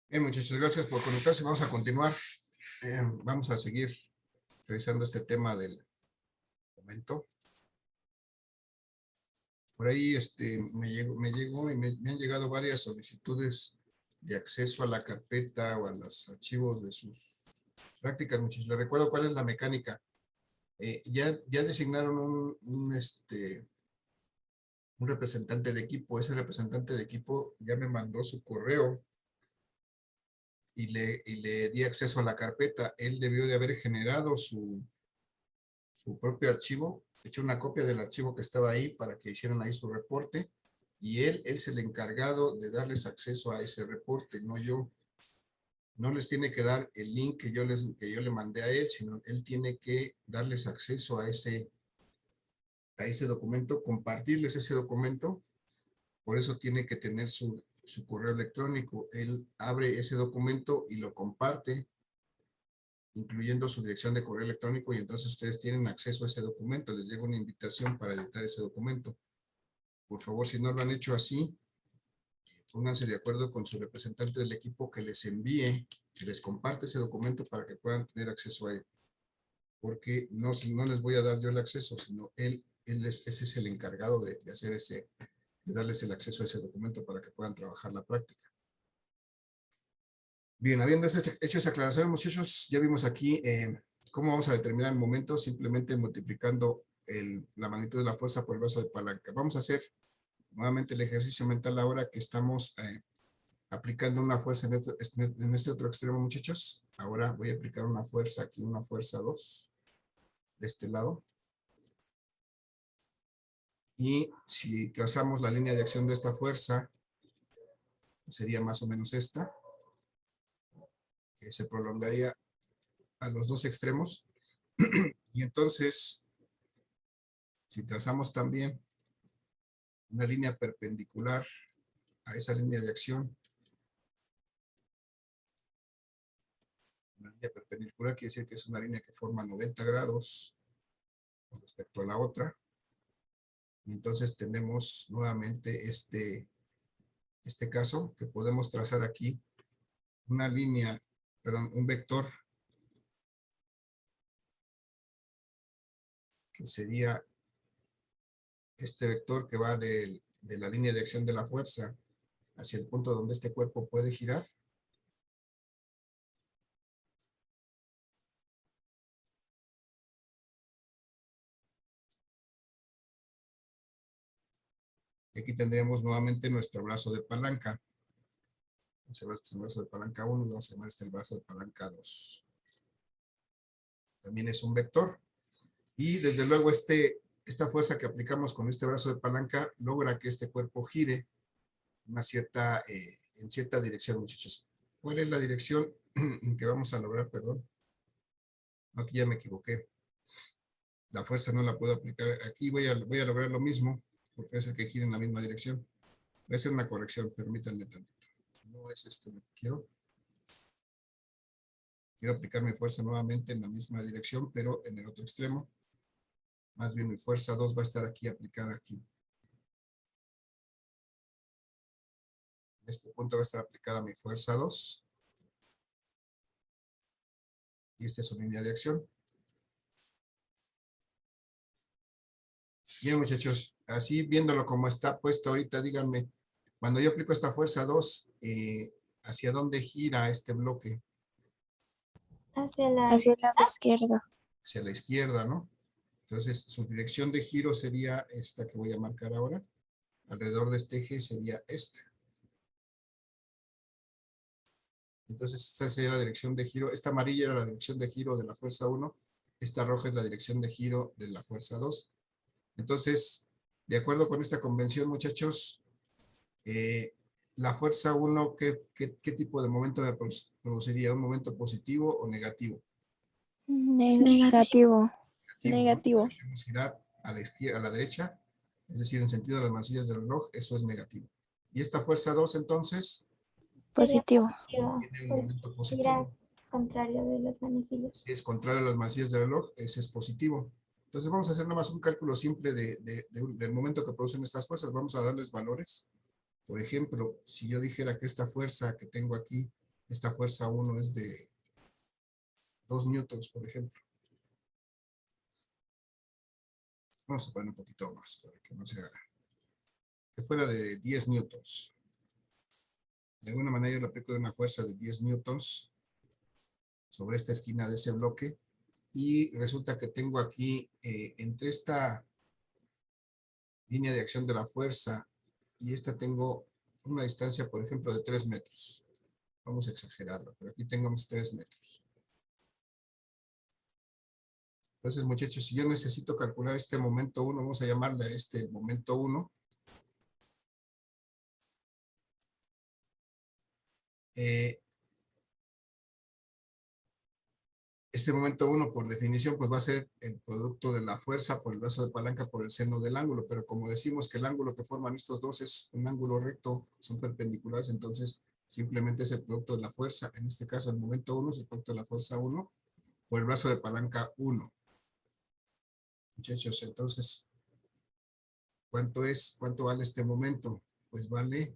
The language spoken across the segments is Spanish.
Bien, muchachos, gracias por conectarse. Vamos a continuar. Vamos a seguir revisando este tema del momento. Por ahí me llegó y me han llegado varias solicitudes de acceso a la carpeta o a los archivos de sus prácticas, muchachos. Les recuerdo cuál es la mecánica. Ya designaron un representante de equipo. Ese representante de equipo ya me mandó su correo y le di acceso a la carpeta. Él debió de haber generado su propio archivo, hecho una copia del archivo que estaba ahí para que hicieran ahí su reporte, y él es el encargado de darles acceso a ese reporte, no yo. No les tiene que dar el link que yo le mandé a él, sino él tiene que darles acceso a ese documento, compartirles ese documento. Por eso tiene que tener su correo electrónico. Él abre ese documento y lo comparte, incluyendo su dirección de correo electrónico, y entonces ustedes tienen acceso a ese documento. Les llega una invitación para editar ese documento. Por favor, si no lo han hecho así, pónganse de acuerdo con su representante del equipo que les envíe, que les comparte ese documento para que puedan tener acceso a él. Porque no les voy a dar yo el acceso, sino ese es el encargado de hacer de darles el acceso a ese documento para que puedan trabajar la práctica. Bien, habiendo hecho esa aclaración, muchachos, ya vimos aquí cómo vamos a determinar el momento, simplemente multiplicando la magnitud de la fuerza por el brazo de palanca. Vamos a hacer nuevamente el ejercicio mental ahora que estamos aplicando una fuerza en este otro extremo, muchachos. Ahora voy a aplicar una fuerza aquí, una fuerza 2, de este lado. Y si trazamos la línea de acción de esta fuerza, sería más o menos esta, que se prolongaría a los dos extremos. Y entonces, si trazamos también una línea perpendicular a esa línea de acción, una línea perpendicular quiere decir que es una línea que forma 90 grados con respecto a la otra, y entonces tenemos nuevamente este caso que podemos trazar aquí una línea, perdón, un vector que sería este vector que va de la línea de acción de la fuerza hacia el punto donde este cuerpo puede girar. Y aquí tendríamos nuevamente nuestro brazo de palanca. Vamos a ver este brazo de palanca 1 y vamos a llamar este el brazo de palanca 2. También es un vector. Y desde luego esta fuerza que aplicamos con este brazo de palanca logra que este cuerpo gire en cierta dirección, muchachos. ¿Cuál es la dirección que vamos a lograr? Perdón. Aquí ya me equivoqué. La fuerza no la puedo aplicar. Aquí voy a lograr lo mismo, porque es el que gira en la misma dirección. Voy a hacer una corrección, permítanme tantito. No es esto lo que quiero. Quiero aplicar mi fuerza nuevamente en la misma dirección, pero en el otro extremo. Más bien mi fuerza 2 va a estar aquí, aplicada aquí. En este punto va a estar aplicada mi fuerza 2. Y esta es su línea de acción. Bien, muchachos, así viéndolo como está puesto ahorita, díganme, cuando yo aplico esta fuerza 2, ¿hacia dónde gira este bloque? Hacia el lado izquierdo. Hacia la izquierda, ¿no? Entonces, su dirección de giro sería esta que voy a marcar ahora. Alrededor de este eje sería esta. Entonces, esta sería la dirección de giro. Esta amarilla era la dirección de giro de la fuerza 1. Esta roja es la dirección de giro de la fuerza 2. Entonces, de acuerdo con esta convención, muchachos, la fuerza 1, ¿qué tipo de momento me produciría? ¿Un momento positivo o negativo? Negativo. Negativo. ¿No? Dejemos girar a la izquierda, a la derecha, es decir, en sentido de las manecillas del reloj, eso es negativo. Y esta fuerza 2, entonces, Positivo. tiene un momento positivo. Gira contrario de las manecillas. Si es contrario a las manecillas del reloj, ese es positivo. Entonces vamos a hacer nada más un cálculo simple del momento que producen estas fuerzas. Vamos a darles valores. Por ejemplo, si yo dijera que esta fuerza que tengo aquí esta fuerza 1 es de 2 newtons, por ejemplo. Vamos a poner un poquito más para que no sea, que fuera de 10 newtons. De alguna manera yo lo aplico de una fuerza de 10 newtons sobre esta esquina de ese bloque y resulta que tengo aquí entre esta línea de acción de la fuerza y esta tengo una distancia, por ejemplo, de 3 metros. Vamos a exagerarlo, pero aquí tengamos 3 metros. Entonces, muchachos, si yo necesito calcular este momento 1, vamos a llamarle a este el momento 1. Este momento 1, por definición, pues va a ser el producto de la fuerza por el brazo de palanca por el seno del ángulo, pero como decimos que el ángulo que forman estos dos es un ángulo recto, son perpendiculares, entonces simplemente es el producto de la fuerza. En este caso, el momento 1 es el producto de la fuerza 1 por el brazo de palanca 1. Muchachos, entonces, ¿cuánto vale este momento? Pues vale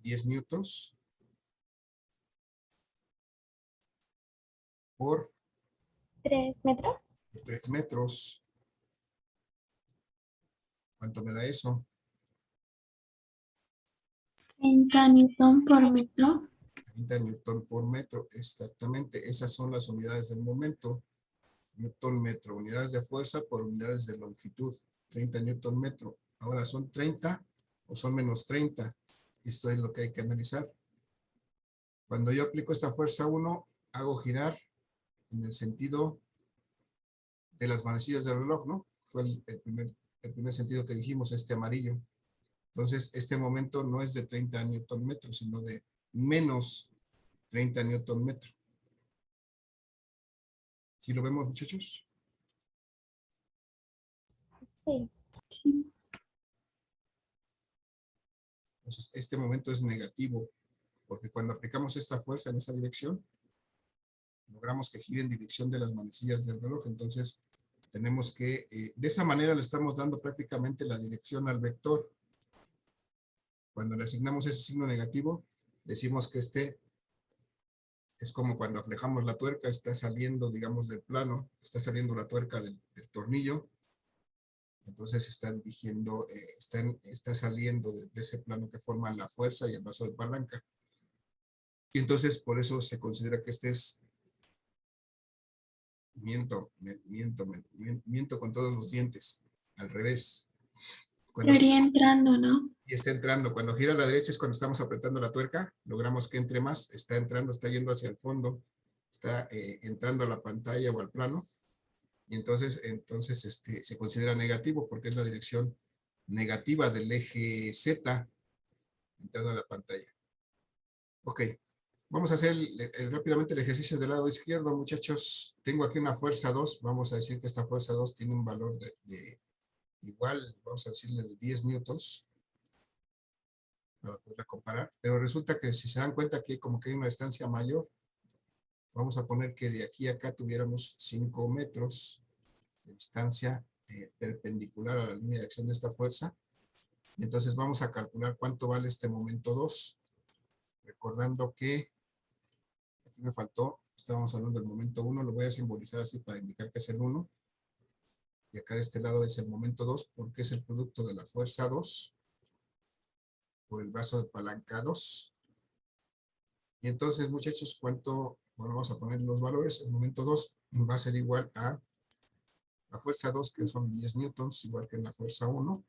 10 newtons por 3 metros. 3 metros. ¿Cuánto me da eso? 30 newton por metro. 30 newton por metro, exactamente. Esas son las unidades del momento. Newton metro, unidades de fuerza por unidades de longitud. 30 newton metro. Ahora, ¿son 30 o son menos 30? Esto es lo que hay que analizar. Cuando yo aplico esta fuerza 1, hago girar en el sentido de las manecillas del reloj, ¿no? Fue el primer sentido que dijimos, este amarillo. Entonces, este momento no es de 30 newton metros, sino de menos 30 newton metro. ¿Sí lo vemos, muchachos? Sí. Entonces, este momento es negativo, porque cuando aplicamos esta fuerza en esa dirección, logramos que gire en dirección de las manecillas del reloj. Entonces, tenemos que, de esa manera le estamos dando prácticamente la dirección al vector. Cuando le asignamos ese signo negativo, decimos que este es como cuando aflejamos la tuerca, está saliendo, digamos, del plano, está saliendo la tuerca del tornillo, entonces está dirigiendo, está saliendo de ese plano que forma la fuerza y el brazo de palanca. Y entonces por eso se considera que este es, miento con todos los dientes, al revés. Cuando Estaría entrando, ¿no? y está entrando, cuando gira a la derecha es cuando estamos apretando la tuerca, logramos que entre más, está entrando, está yendo hacia el fondo, está entrando a la pantalla o al plano, y entonces se considera negativo porque es la dirección negativa del eje Z entrando a la pantalla. Ok, vamos a hacer rápidamente el ejercicio del lado izquierdo, muchachos. Tengo aquí una fuerza 2, vamos a decir que esta fuerza 2 tiene un valor de igual, vamos a decirle de 10 newtons, para poder comparar, pero resulta que si se dan cuenta que como que hay una distancia mayor, vamos a poner que de aquí a acá tuviéramos 5 metros de distancia perpendicular a la línea de acción de esta fuerza. Y entonces vamos a calcular cuánto vale este momento 2. Recordando que, aquí me faltó, estábamos hablando del momento 1, lo voy a simbolizar así para indicar que es el 1. Y acá de este lado es el momento 2, porque es el producto de la fuerza 2 por el brazo de palanca 2. Y entonces, muchachos, ¿cuánto? Bueno, vamos a poner los valores. El momento 2 va a ser igual a la fuerza 2, que son 10 newtons, igual que en la fuerza 1.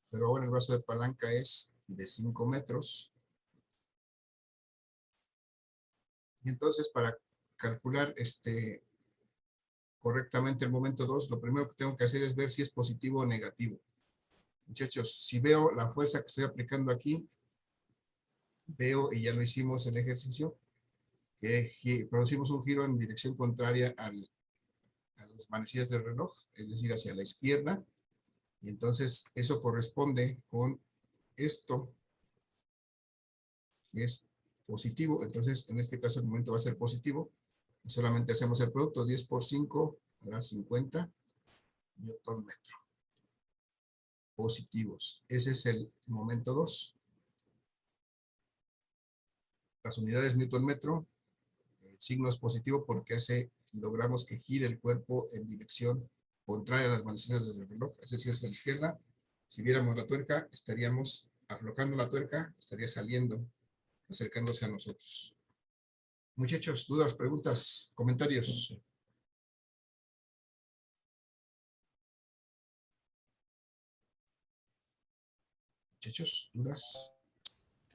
Pero ahora el brazo de palanca es de 5 metros. Y entonces, para calcular correctamente el momento 2, lo primero que tengo que hacer es ver si es positivo o negativo. Muchachos, si veo la fuerza que estoy aplicando aquí, veo, y ya lo hicimos el ejercicio, que producimos un giro en dirección contraria a las manecillas del reloj, es decir, hacia la izquierda, y entonces eso corresponde con esto, que es positivo. Entonces, en este caso el momento va a ser positivo, y solamente hacemos el producto, 10 por 5 da 50 newton metro. Positivos. Ese es el momento 2. las unidades Newton metro. El signo es positivo porque logramos que gire el cuerpo en dirección contraria a las manecillas del reloj, es decir, hacia la izquierda. Si viéramos la tuerca, estaríamos aflojando la tuerca, estaría saliendo, acercándose a nosotros. Muchachos, dudas, preguntas, comentarios. Muchachos, dudas.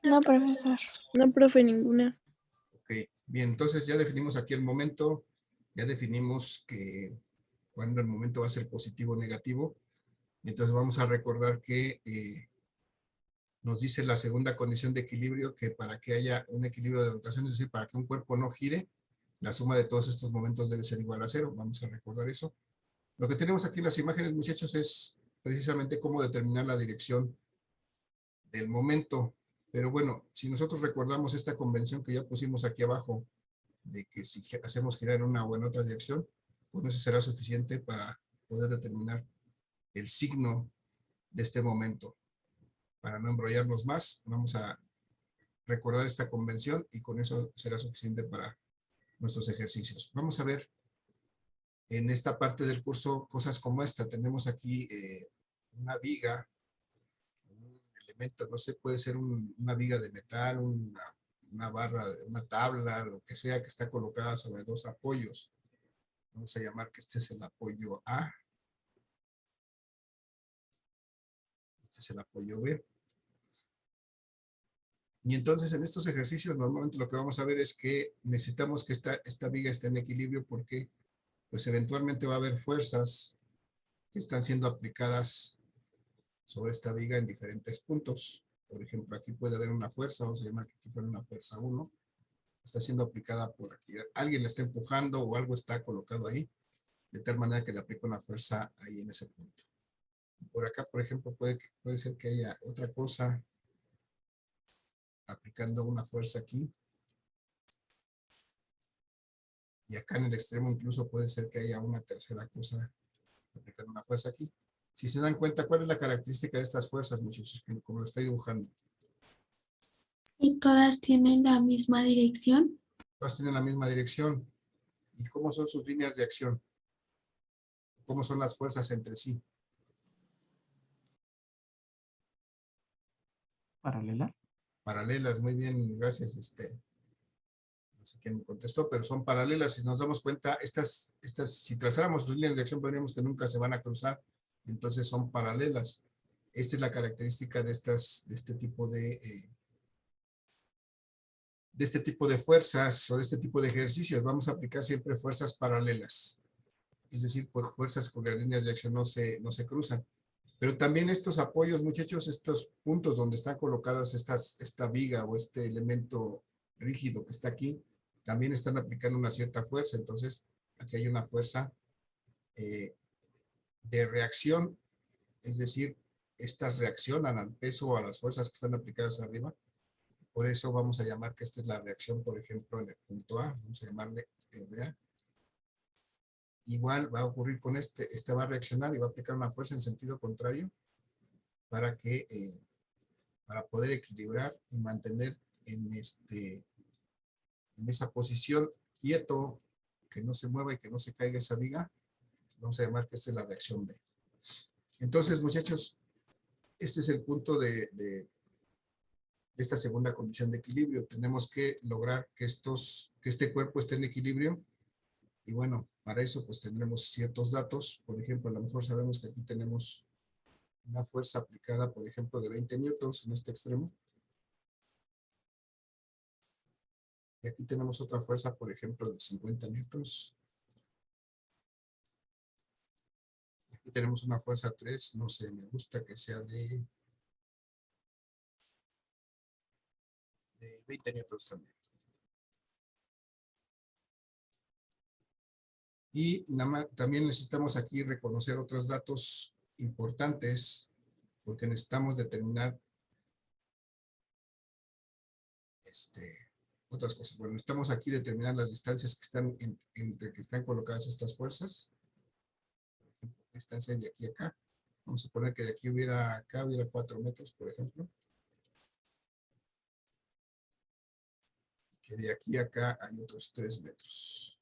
No, profesor. No, profe, ninguna. Ok, bien, entonces ya definimos aquí el momento, ya definimos que cuando el momento va a ser positivo o negativo. Entonces vamos a recordar que nos dice la segunda condición de equilibrio que para que haya un equilibrio de rotación, es decir, para que un cuerpo no gire, la suma de todos estos momentos debe ser igual a 0. Vamos a recordar eso. Lo que tenemos aquí en las imágenes, muchachos, es precisamente cómo determinar la dirección del momento. Pero bueno, si nosotros recordamos esta convención que ya pusimos aquí abajo, de que si hacemos girar en una o en otra dirección, pues eso será suficiente para poder determinar el signo de este momento. Para no embrollarnos más, vamos a recordar esta convención y con eso será suficiente para nuestros ejercicios. Vamos a ver en esta parte del curso cosas como esta. Tenemos aquí una viga, un elemento, no sé, puede ser una viga de metal, una barra, una tabla, lo que sea, que está colocada sobre dos apoyos. Vamos a llamar que este es el apoyo A. Este es el apoyo B. Y entonces en estos ejercicios normalmente lo que vamos a ver es que necesitamos que esta viga esté en equilibrio porque pues eventualmente va a haber fuerzas que están siendo aplicadas sobre esta viga en diferentes puntos. Por ejemplo, aquí puede haber una fuerza, vamos a llamar que aquí fuera una fuerza 1, está siendo aplicada por aquí. Alguien la está empujando o algo está colocado ahí, de tal manera que le aplica una fuerza ahí en ese punto. Por acá, por ejemplo, puede ser que haya otra cosa aplicando una fuerza aquí. Y acá en el extremo incluso puede ser que haya una tercera cosa aplicando una fuerza aquí. Si se dan cuenta, ¿cuál es la característica de estas fuerzas, muchachos? Como lo estoy dibujando. ¿Y todas tienen la misma dirección? Todas tienen la misma dirección. ¿Y cómo son sus líneas de acción? ¿Cómo son las fuerzas entre sí? ¿Paralela? Paralelas, muy bien, gracias. No sé quién me contestó, pero son paralelas. Si nos damos cuenta, si trazáramos sus líneas de acción, veríamos que nunca se van a cruzar. Entonces son paralelas. Esta es la característica de este tipo de fuerzas o de este tipo de ejercicios. Vamos a aplicar siempre fuerzas paralelas. Es decir, pues fuerzas con las líneas de acción no se cruzan. Pero también estos apoyos, muchachos, estos puntos donde están colocadas esta viga o este elemento rígido que está aquí, también están aplicando una cierta fuerza. Entonces, aquí hay una fuerza de reacción, es decir, estas reaccionan al peso o a las fuerzas que están aplicadas arriba. Por eso vamos a llamar que esta es la reacción, por ejemplo, en el punto A. Vamos a llamarle RA. Igual va a ocurrir con este va a reaccionar y va a aplicar una fuerza en sentido contrario para poder equilibrar y mantener en esa posición quieto, que no se mueva y que no se caiga esa viga. Vamos a llamar que esta es la reacción B. Entonces, muchachos, este es el punto de esta segunda condición de equilibrio. Tenemos que lograr que este cuerpo esté en equilibrio. Y bueno, para eso pues tendremos ciertos datos. Por ejemplo, a lo mejor sabemos que aquí tenemos una fuerza aplicada, por ejemplo, de 20 newtons en este extremo. Y aquí tenemos otra fuerza, por ejemplo, de 50 newtons. Y aquí tenemos una fuerza 3, no sé, me gusta que sea de 20 newtons también. Y también necesitamos aquí reconocer otros datos importantes porque necesitamos determinar otras cosas. Bueno, necesitamos aquí determinar las distancias que están entre que están colocadas estas fuerzas. Por ejemplo, la distancia de aquí a acá. Vamos a poner que de aquí hubiera 4 metros, por ejemplo. que de aquí a acá hay otros 3 metros.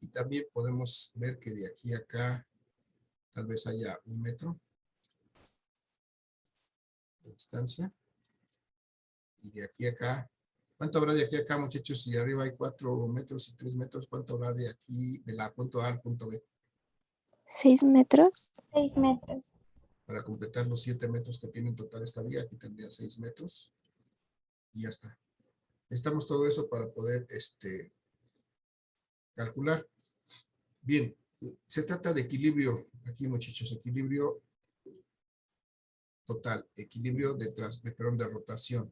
Y también podemos ver que de aquí a acá tal vez haya 1 metro de distancia. Y de aquí a acá, ¿cuánto habrá de aquí a acá, muchachos? Si arriba hay 4 metros y 3 metros, ¿cuánto habrá de aquí, de la punto A al punto B? 6 metros. 6 metros. Para completar los 7 metros que tiene en total esta vía, aquí tendría 6 metros. Y ya está. Necesitamos todo eso para poder calcular. Bien, se trata de equilibrio, aquí muchachos, equilibrio total, equilibrio de rotación.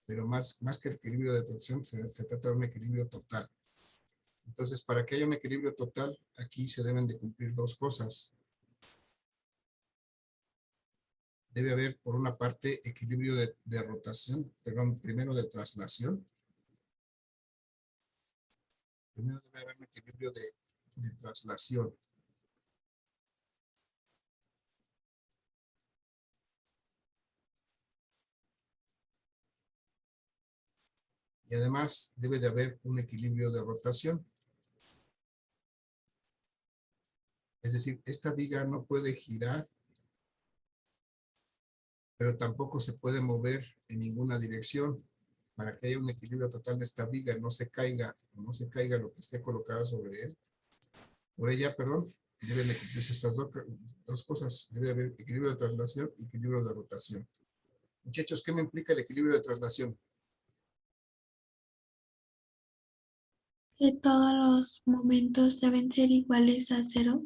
Pero más que el equilibrio de rotación, se trata de un equilibrio total. Entonces, para que haya un equilibrio total, aquí se deben de cumplir 2 cosas. Debe haber, por una parte, equilibrio de rotación, perdón, primero de traslación. Primero debe haber un equilibrio de traslación. Y además debe de haber un equilibrio de rotación. Es decir, esta viga no puede girar, pero tampoco se puede mover en ninguna dirección. Para que haya un equilibrio total de esta viga, no se caiga lo que esté colocado sobre él. Por ella, perdón, deben de cumplirse estas dos cosas. Debe haber equilibrio de traslación y equilibrio de rotación. Muchachos, ¿qué me implica el equilibrio de traslación? Que todos los momentos deben ser iguales a 0.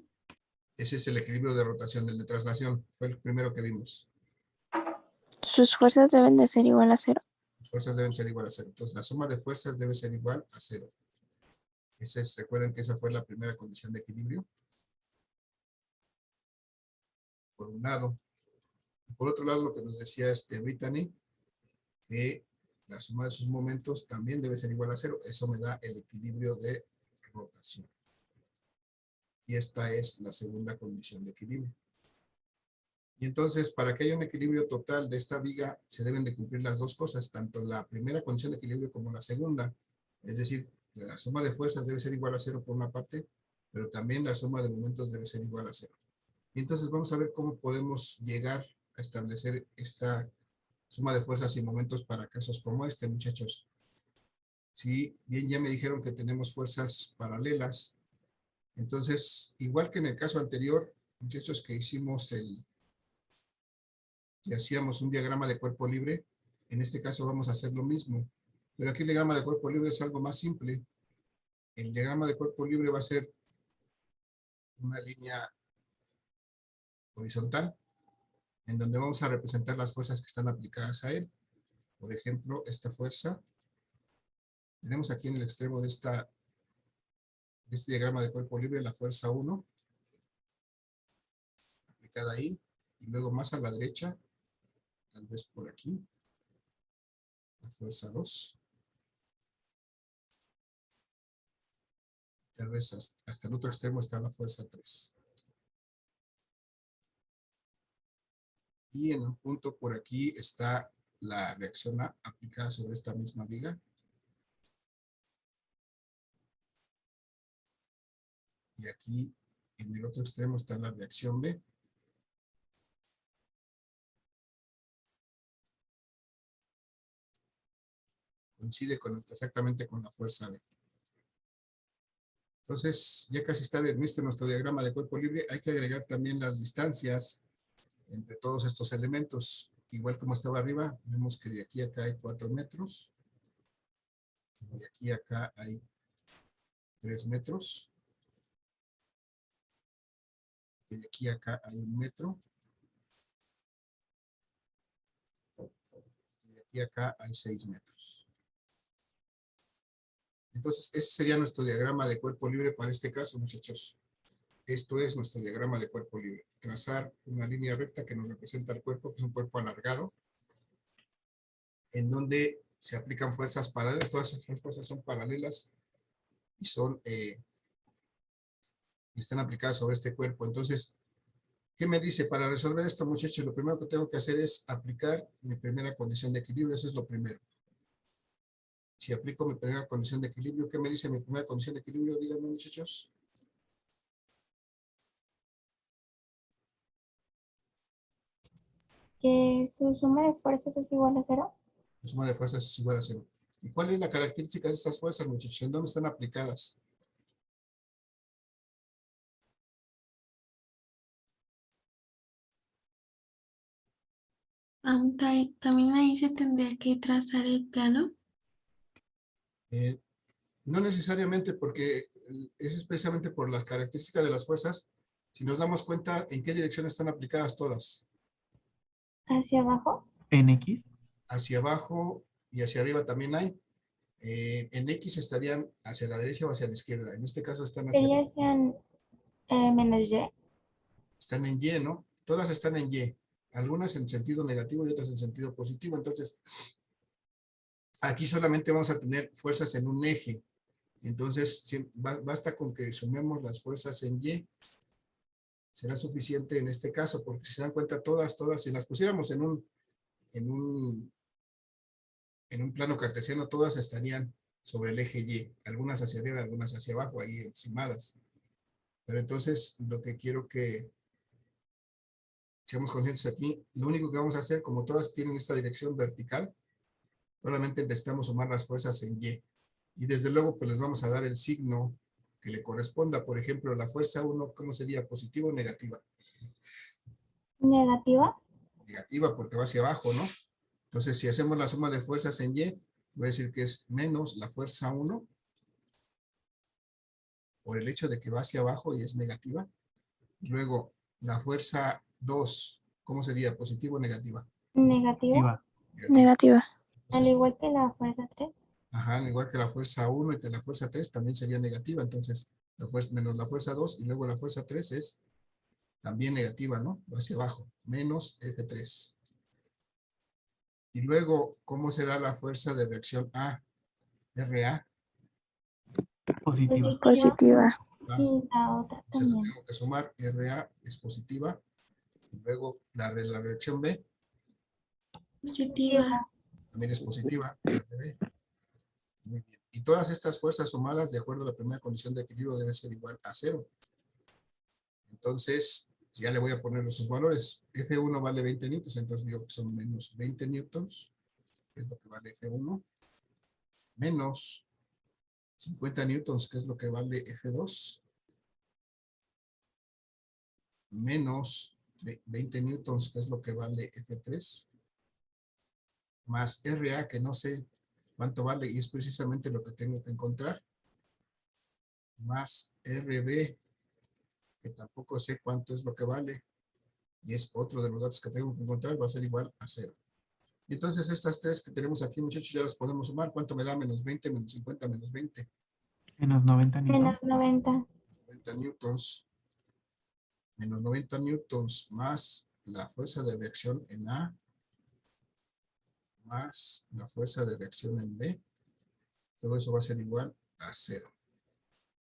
Ese es el equilibrio de rotación. El de traslación fue el primero que vimos. Sus fuerzas deben de ser igual a 0. Las fuerzas deben ser igual a 0. Entonces, la suma de fuerzas debe ser igual a 0. Recuerden que esa fue la primera condición de equilibrio. Por un lado. Por otro lado, lo que nos decía Brittany, que la suma de sus momentos también debe ser igual a 0. Eso me da el equilibrio de rotación. Y esta es la segunda condición de equilibrio. Y entonces, para que haya un equilibrio total de esta viga, se deben de cumplir las 2 cosas, tanto la primera condición de equilibrio como la segunda. Es decir, la suma de fuerzas debe ser igual a 0 por una parte, pero también la suma de momentos debe ser igual a 0. Y entonces vamos a ver cómo podemos llegar a establecer esta suma de fuerzas y momentos para casos como este, muchachos. Si bien ya me dijeron que tenemos fuerzas paralelas, entonces, igual que en el caso anterior, muchachos, que hacíamos un diagrama de cuerpo libre, en este caso vamos a hacer lo mismo. Pero aquí el diagrama de cuerpo libre es algo más simple. El diagrama de cuerpo libre va a ser una línea horizontal, en donde vamos a representar las fuerzas que están aplicadas a él. Por ejemplo, esta fuerza. Tenemos aquí en el extremo de este diagrama de cuerpo libre la fuerza 1, aplicada ahí, y luego más a la derecha, tal vez por aquí, la fuerza 2. Tal vez hasta el otro extremo está la fuerza 3. Y en un punto por aquí está la reacción A aplicada sobre esta misma viga. Y aquí en el otro extremo está la reacción B. Coincide exactamente con la fuerza B. Entonces, ya casi está listo nuestro diagrama de cuerpo libre. Hay que agregar también las distancias entre todos estos elementos. Igual como estaba arriba, vemos que de aquí a acá hay 4 metros. Y de aquí a acá hay 3 metros. Y de aquí a acá hay 1 metro. Y de aquí a acá hay 6 metros. Entonces, ese sería nuestro diagrama de cuerpo libre para este caso, muchachos. Esto es nuestro diagrama de cuerpo libre. Trazar una línea recta que nos representa el cuerpo, que es un cuerpo alargado, en donde se aplican fuerzas paralelas. Todas esas fuerzas son paralelas y están aplicadas sobre este cuerpo. Entonces, ¿Qué me dice? Para resolver esto, muchachos, lo primero que tengo que hacer es aplicar mi primera condición de equilibrio. Eso es lo primero. Si aplico mi primera condición de equilibrio, ¿qué me dice mi primera condición de equilibrio? Díganme, muchachos. Que su suma de fuerzas es igual a 0. La suma de fuerzas es igual a 0. ¿Y cuál es la característica de estas fuerzas, muchachos? ¿En dónde están aplicadas? También ahí se tendría que trazar el plano. No necesariamente, porque es especialmente por las características de las fuerzas. Si nos damos cuenta en qué dirección están aplicadas todas. Hacia abajo. En X. Hacia abajo y hacia arriba también hay. En X estarían hacia la derecha o hacia la izquierda. En este caso están Sería hacia menos y. están en Y, ¿no? Todas están en Y. Algunas en sentido negativo y otras en sentido positivo. Entonces, aquí solamente vamos a tener fuerzas en un eje. Entonces, basta con que sumemos las fuerzas en Y. Será suficiente en este caso, porque si se dan cuenta todas, si las pusiéramos en un plano cartesiano, todas estarían sobre el eje Y. Algunas hacia arriba, algunas hacia abajo, ahí encimadas. Pero entonces, lo que quiero que seamos conscientes aquí, lo único que vamos a hacer, como todas tienen esta dirección vertical, solamente necesitamos sumar las fuerzas en Y. Y desde luego, pues les vamos a dar el signo que le corresponda. Por ejemplo, la fuerza 1, ¿cómo sería? ¿Positiva o negativa? Negativa. Negativa, porque va hacia abajo, ¿no? Entonces, si hacemos la suma de fuerzas en Y, voy a decir que es menos la fuerza 1, por el hecho de que va hacia abajo y es negativa. Luego, la fuerza 2, ¿cómo sería? ¿Positiva o negativa? Negativa. Iba. Negativa. Al Entonces, igual que la fuerza 3. ajá, al igual que la fuerza 1 y que la fuerza 3 también sería negativa. Entonces, la fuerza, menos la fuerza 2 y luego la fuerza 3 es también negativa, ¿no? Va hacia abajo, menos F3. Y luego, ¿cómo será la fuerza de reacción A? RA. Positiva. Positiva. ¿Va? Y la otra Se la también. tengo que sumar. RA es positiva. Y luego la reacción B Positiva. también es positiva. RB. Muy bien. Y todas estas fuerzas sumadas, de acuerdo a la primera condición de equilibrio, deben ser igual a 0. Entonces, ya le voy a poner esos valores. F1 vale 20 newtons, entonces digo que son menos 20 newtons, que es lo que vale F1, menos 50 newtons, que es lo que vale F2, menos 20 newtons, que es lo que vale F3, más RA, que no sé cuánto vale, y es precisamente lo que tengo que encontrar, más RB, que tampoco sé cuánto es lo que vale, y es otro de los datos que tengo que encontrar, va a ser igual a 0. Y entonces estas tres que tenemos aquí, muchachos, ya las podemos sumar. ¿Cuánto me da? Menos 20, menos 50, menos 20. Menos 90 newtons. Menos 90. 90 newtons. Menos 90 newtons más la fuerza de reacción en A, más la fuerza de reacción en B. Todo eso va a ser igual a 0.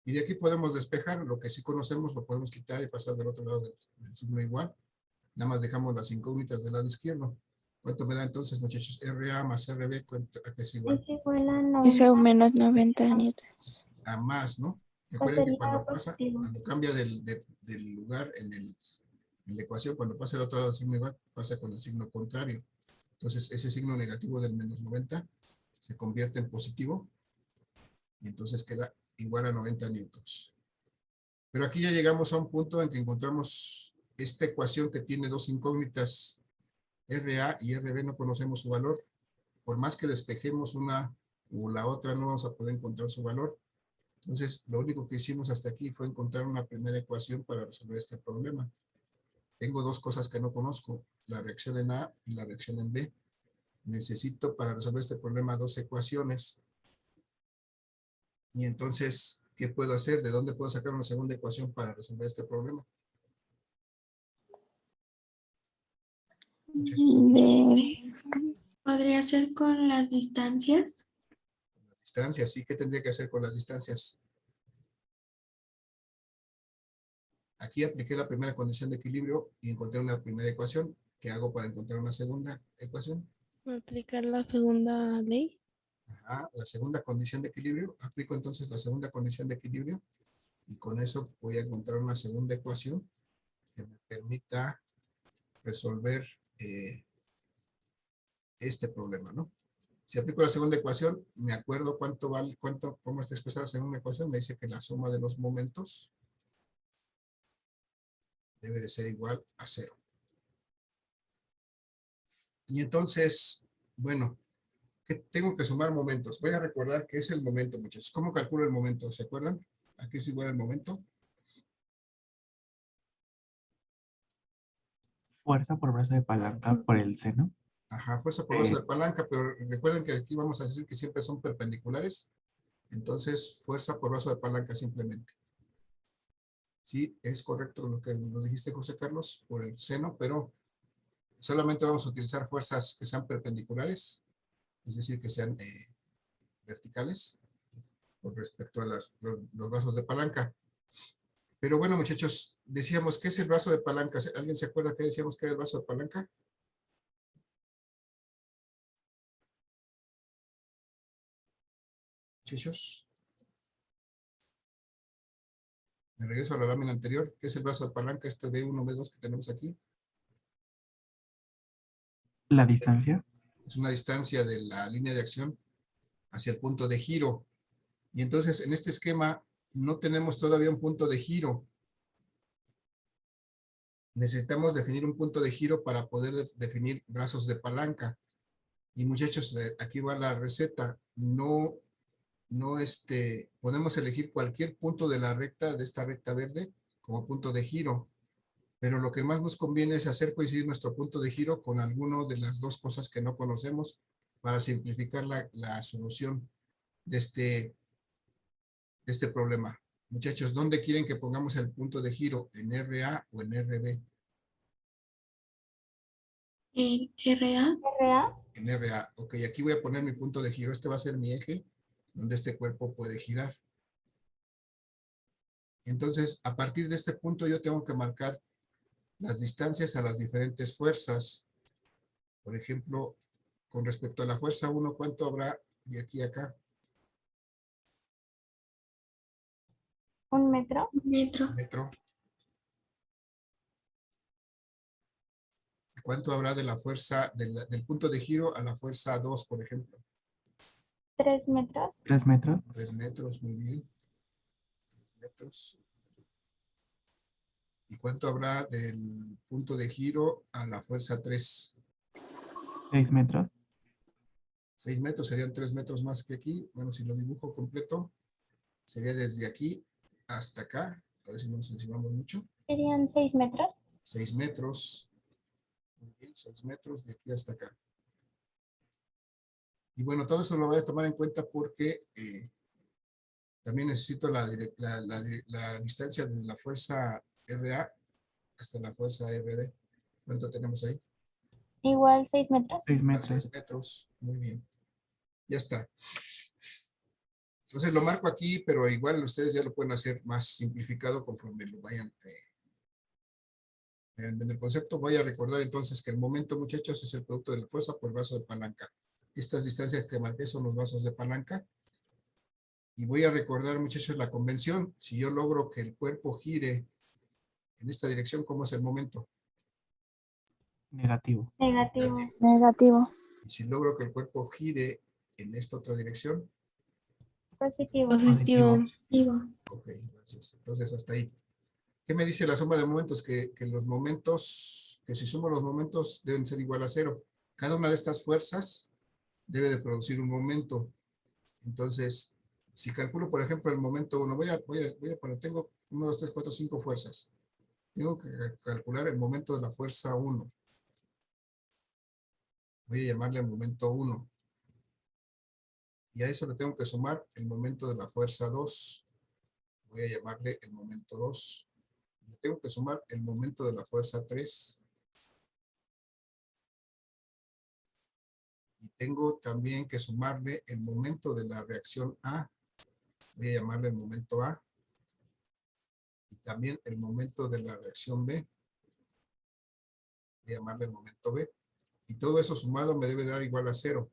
Y de aquí podemos despejar. Lo que sí conocemos lo podemos quitar y pasar del otro lado del signo igual. Nada más dejamos las incógnitas del lado izquierdo. ¿Cuánto me da entonces, muchachos? RA más RB, ¿a qué es igual? Es igual a 90. Eso menos 90 newtons. A más, ¿no? Pues Recuerden que sería cuando positivo. cambia del lugar en la ecuación, cuando pasa el otro lado del signo igual, pasa con el signo contrario. Entonces, ese signo negativo del menos 90 se convierte en positivo y entonces queda igual a 90 newtons. Pero aquí ya llegamos a un punto en que encontramos esta ecuación que tiene dos incógnitas, RA y RB, no conocemos su valor. Por más que despejemos una o la otra, no vamos a poder encontrar su valor. Entonces, lo único que hicimos hasta aquí fue encontrar una primera ecuación para resolver este problema. Tengo dos cosas que no conozco, la reacción en A y la reacción en B. Necesito para resolver este problema dos ecuaciones. Y entonces, ¿qué puedo hacer? ¿De dónde puedo sacar una segunda ecuación para resolver este problema? Podría ser con las distancias. Las distancias, ¿sí? ¿Qué tendría que hacer con las distancias? Aquí apliqué la primera condición de equilibrio y encontré una primera ecuación. ¿Qué hago para encontrar una segunda ecuación? Aplicar la segunda ley. Ajá, la segunda condición de equilibrio. Aplico entonces la segunda condición de equilibrio y con eso voy a encontrar una segunda ecuación que me permita resolver este problema, ¿no? Si aplico la segunda ecuación, me acuerdo cómo está expresada la segunda ecuación. Me dice que la suma de los momentos debe de ser igual a 0. Y entonces, bueno, ¿qué tengo que sumar momentos? Voy a recordar qué es el momento, muchachos. ¿Cómo calculo el momento? ¿Se acuerdan? ¿A qué es igual el momento? Fuerza por brazo de palanca por el seno. Ajá, fuerza por brazo de palanca, pero recuerden que aquí vamos a decir que siempre son perpendiculares. Entonces, fuerza por brazo de palanca simplemente. Sí, es correcto lo que nos dijiste, José Carlos, por el seno, pero solamente vamos a utilizar fuerzas que sean perpendiculares, es decir, que sean verticales, con respecto a los brazos de palanca. Pero bueno, muchachos, decíamos, ¿qué es el brazo de palanca? ¿Alguien se acuerda qué decíamos que era el brazo de palanca? Muchachos. Me regreso a la lámina anterior. ¿Qué es el brazo de palanca? Este B1, B2 que tenemos aquí. La distancia. Es una distancia de la línea de acción hacia el punto de giro. Y entonces, en este esquema, no tenemos todavía un punto de giro. Necesitamos definir un punto de giro para poder definir brazos de palanca. Y muchachos, aquí va la receta. No podemos elegir cualquier punto de la recta, de esta recta verde, como punto de giro. Pero lo que más nos conviene es hacer coincidir nuestro punto de giro con alguno de las dos cosas que no conocemos para simplificar la solución de este problema. Muchachos, ¿dónde quieren que pongamos el punto de giro? ¿En RA o en RB? En RA. RA. En RA. Ok, aquí voy a poner mi punto de giro. Este va a ser mi eje donde este cuerpo puede girar. Entonces, a partir de este punto yo tengo que marcar las distancias a las diferentes fuerzas. Por ejemplo, con respecto a la fuerza 1, ¿cuánto habrá de aquí a acá? 1 metro. Metro. Metro. ¿Cuánto habrá de la fuerza del punto de giro a la fuerza 2, por ejemplo? 3 metros. 3 metros. 3 metros, muy bien. 3 metros. ¿Y cuánto habrá del punto de giro a la fuerza 3? 6 metros. 6 metros, serían 3 metros más que aquí. Bueno, si lo dibujo completo, sería desde aquí hasta acá. A ver si no nos encimamos mucho. Serían 6 metros. 6 metros. Muy bien, 6 metros de aquí hasta acá. Y bueno, todo eso lo voy a tomar en cuenta porque también necesito la distancia de la fuerza RA hasta la fuerza RB. ¿Cuánto tenemos ahí? Igual 6 metros. 6 metros. 6 metros. Muy bien. Ya está. Entonces lo marco aquí, pero igual ustedes ya lo pueden hacer más simplificado conforme lo vayan en el concepto. Voy a recordar entonces que el momento, muchachos, es el producto de la fuerza por el brazo de palanca. Estas distancias que marqué son los brazos de palanca. Y voy a recordar, muchachos, la convención. Si yo logro que el cuerpo gire en esta dirección, ¿cómo es el momento? Negativo. Negativo. Negativo. Y si logro que el cuerpo gire en esta otra dirección, Positivo. Positivo. Positivo. ok, gracias. Entonces, hasta ahí. ¿Qué me dice la suma de momentos? Que los momentos, que si sumo los momentos deben ser igual a 0. Cada una de estas fuerzas debe de producir un momento. Entonces, si calculo, por ejemplo, el momento 1, voy a poner, tengo 1, 2, 3, 4, 5 fuerzas. Tengo que calcular el momento de la fuerza 1. Voy a llamarle el momento 1. Y a eso le tengo que sumar el momento de la fuerza 2. Voy a llamarle el momento 2. Le tengo que sumar el momento de la fuerza 3. Y tengo también que sumarle el momento de la reacción A. Voy a llamarle el momento A. Y también el momento de la reacción B. Voy a llamarle el momento B. Y todo eso sumado me debe dar igual a 0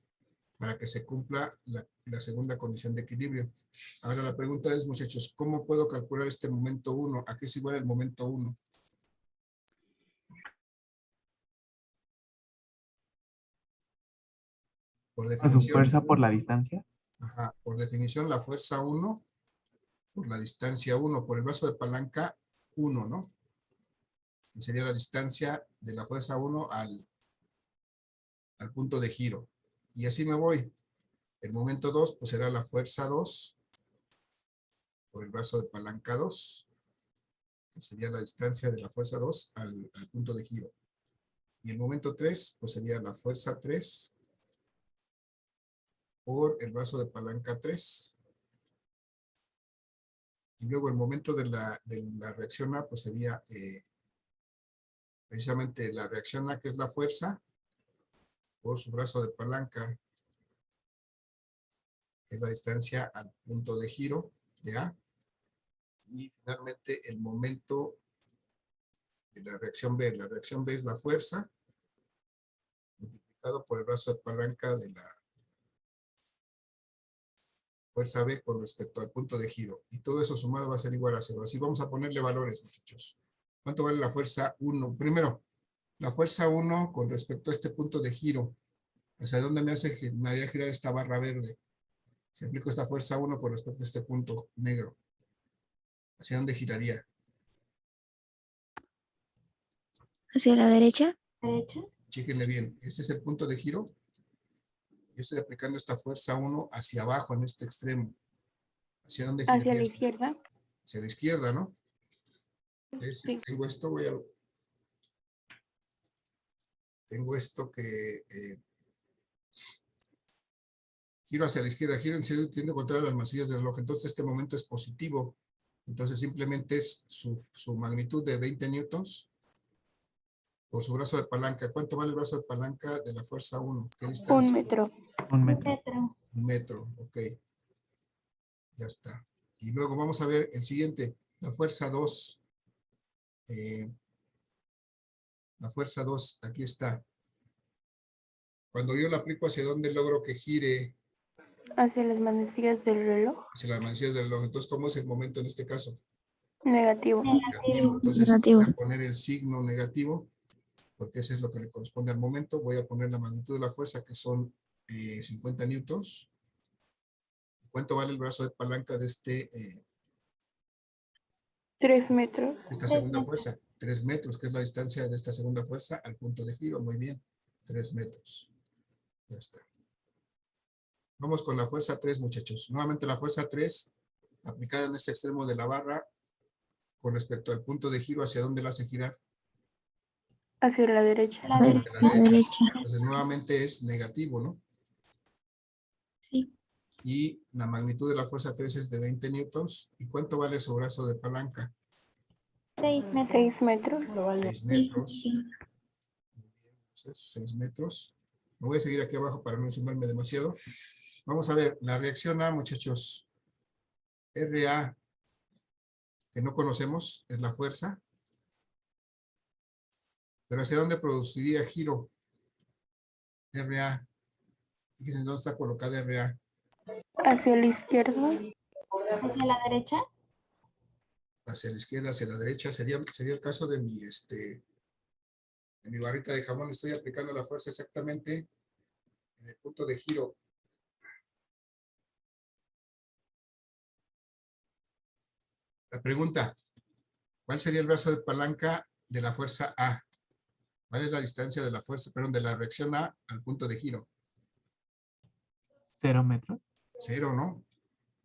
para que se cumpla la segunda condición de equilibrio. Ahora la pregunta es, muchachos, ¿cómo puedo calcular este momento 1? ¿A qué es igual el momento 1? Por A su definición, fuerza por la distancia. ajá, por definición, la fuerza 1 por la distancia 1, por el brazo de palanca 1, ¿no? Y sería la distancia de la fuerza 1 al punto de giro. Y así me voy. El momento 2, pues será la fuerza 2 por el brazo de palanca 2, que sería la distancia de la fuerza 2 al punto de giro. Y el momento 3, pues sería la fuerza 3 por el brazo de palanca 3. Y luego el momento de la reacción A, pues sería precisamente la reacción A, que es la fuerza, por su brazo de palanca, que es la distancia al punto de giro de A. Y finalmente el momento de la reacción B. La reacción B es la fuerza multiplicado por el brazo de palanca de la fuerza B con respecto al punto de giro. Y todo eso sumado va a ser igual a 0. Así vamos a ponerle valores, muchachos. ¿Cuánto vale la fuerza 1? Primero, la fuerza 1 con respecto a este punto de giro. ¿Hacia dónde me haría girar esta barra verde? Si aplico esta fuerza 1 con respecto a este punto negro, ¿hacia dónde giraría? Hacia la derecha. Derecha. Chíquenle bien. Este es el punto de giro. Yo estoy aplicando esta fuerza 1 hacia abajo en este extremo. ¿Hacia dónde giraría? Hacia la esto? izquierda. Hacia la izquierda, ¿no? Entonces, Sí. tengo esto, tengo esto que giro hacia la izquierda, giro en sentido contrario a las manecillas del reloj. Entonces este momento es positivo. Entonces simplemente es su magnitud de 20 newtons por su brazo de palanca. ¿Cuánto vale el brazo de palanca de la fuerza 1? ¿Qué distancia? 1 metro. 1 Un metro. metro. 1 metro, ok. Ya está. Y luego vamos a ver el siguiente, la fuerza 2. La fuerza 2, aquí está. Cuando yo la aplico, ¿hacia dónde logro que gire? Hacia las manecillas del reloj. Hacia las manecillas del reloj. Entonces, ¿cómo es el momento en este caso? Negativo. Negativo. Entonces, Negativo. voy a poner el signo negativo, porque ese es lo que le corresponde al momento. Voy a poner la magnitud de la fuerza, que son 50 newtons. ¿Cuánto vale el brazo de palanca de 3 metros. esta segunda fuerza? 3 metros, que es la distancia de esta segunda fuerza al punto de giro. Muy bien, 3 metros. Ya está. Vamos con la fuerza 3, muchachos. Nuevamente la fuerza 3, aplicada en este extremo de la barra, con respecto al punto de giro, ¿hacia dónde la hace girar? Hacia la derecha. Hacia la derecha. Entonces nuevamente es negativo, ¿no? Sí. Y la magnitud de la fuerza 3 es de 20 newtons. ¿Y cuánto vale su brazo de palanca? 6 metros. 6 metros. 6 metros. Muy bien, entonces, 6 metros. Me voy a seguir aquí abajo para no ensumarme demasiado. Vamos a ver, la reacción A, muchachos. RA, que no conocemos, es la fuerza. Pero ¿hacia dónde produciría giro? RA. Fíjense dónde está colocada RA. Hacia la izquierda. Hacia la derecha. Hacia la izquierda, hacia la derecha. Sería el caso de mi barrita de jamón. Estoy aplicando la fuerza exactamente en el punto de giro. La pregunta, ¿cuál sería el brazo de palanca de la fuerza A? ¿Cuál es la distancia de la fuerza, perdón, de la reacción A al punto de giro? 0 metros. 0, ¿no?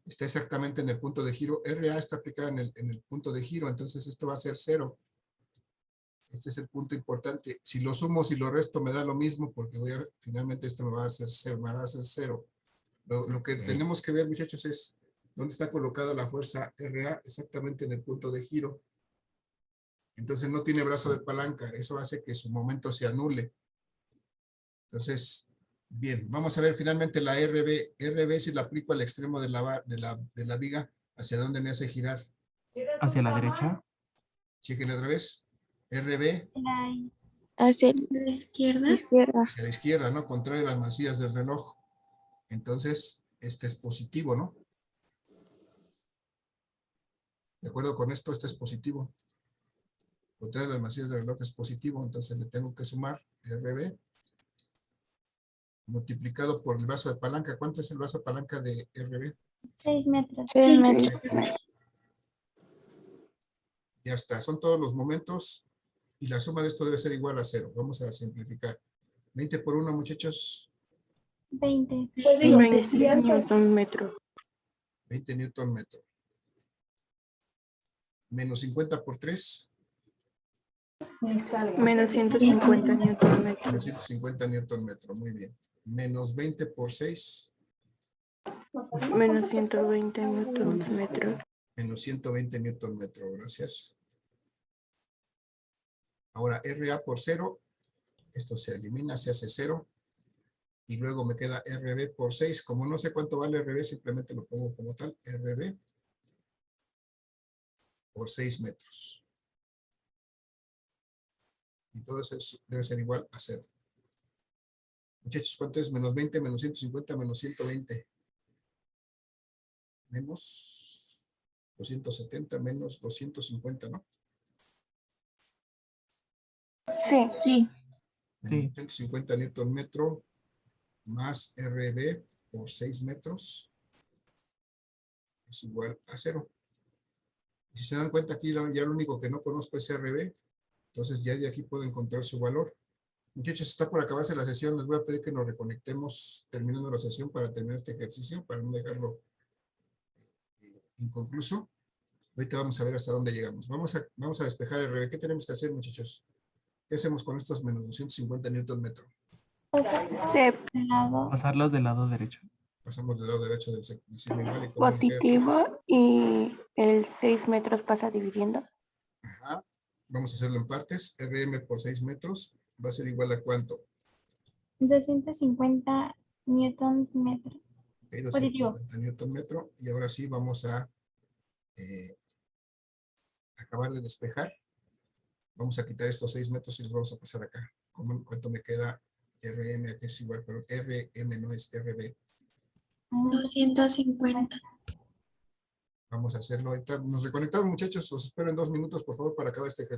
Está exactamente en el punto de giro. RA está aplicada en el punto de giro, entonces esto va a ser 0. Este es el punto importante. Si lo sumo, si lo resto, me da lo mismo, porque finalmente esto me va a hacer 0. Me va a hacer 0. Lo que tenemos que ver, muchachos, es dónde está colocada la fuerza RA, exactamente en el punto de giro. Entonces no tiene brazo de palanca. Eso hace que su momento se anule. Entonces, bien, vamos a ver finalmente la RB. RB, si la aplico al extremo de la viga, ¿hacia dónde me hace girar? Hacia la derecha. Chequen otra vez. RB Hacia La izquierda. la izquierda. hacia la izquierda, ¿no? Contrario a las manecillas del reloj. Entonces, este es positivo, ¿no? De acuerdo con esto, este es positivo. Contrario a las manecillas del reloj es positivo, entonces le tengo que sumar RB multiplicado por el brazo de palanca. ¿Cuánto es el brazo de palanca de RB? 6 metros. 6 metros. Ya está, son todos los momentos y la suma de esto debe ser igual a 0. Vamos a simplificar. 20 por 1, muchachos. 20. 20 Newton metro. 20 newton metro. Menos 50 por 3. Menos 150 Newton metro. Menos 150 newton metro. Muy bien. Menos 20 por 6. Menos 120 Newton metro. Menos 120 newton metro. Gracias. Ahora RA por 0. Esto se elimina, se hace 0. Y luego me queda RB por 6. Como no sé cuánto vale RB, simplemente lo pongo como tal. RB por 6 metros. Y todo eso debe ser igual a 0. Muchachos, ¿cuánto es? Menos 20, menos 150, menos 120. Menos 270, menos 250, ¿no? Sí. Sí. Menos 250 newton metro más RB por 6 metros es igual a 0. Y si se dan cuenta aquí, ya lo único que no conozco es RB. Entonces ya de aquí puedo encontrar su valor. Muchachos, está por acabarse la sesión. Les voy a pedir que nos reconectemos terminando la sesión para terminar este ejercicio, para no dejarlo inconcluso. Ahorita vamos a ver hasta dónde llegamos. Vamos a despejar el RB. ¿Qué tenemos que hacer, muchachos? ¿Qué hacemos con estos menos 250 newton metro? Pasarlos del lado derecho. Pasamos del lado derecho del signo igual. ¿Y cómo me queda entonces? Positivo y el 6 metros pasa dividiendo. Ajá. Vamos a hacerlo en partes. RM por 6 metros va a ser igual a ¿cuánto? 250 newtons metro. Ok, 250 newton metro. Y ahora sí vamos a acabar de despejar. Vamos a quitar estos 6 metros y los vamos a pasar acá. ¿Cuánto me queda RM? Aquí es igual, pero RM no es RB. 250. Vamos a hacerlo ahorita. Nos reconectamos, muchachos. Os espero en 2 minutos, por favor, para acabar este ejercicio.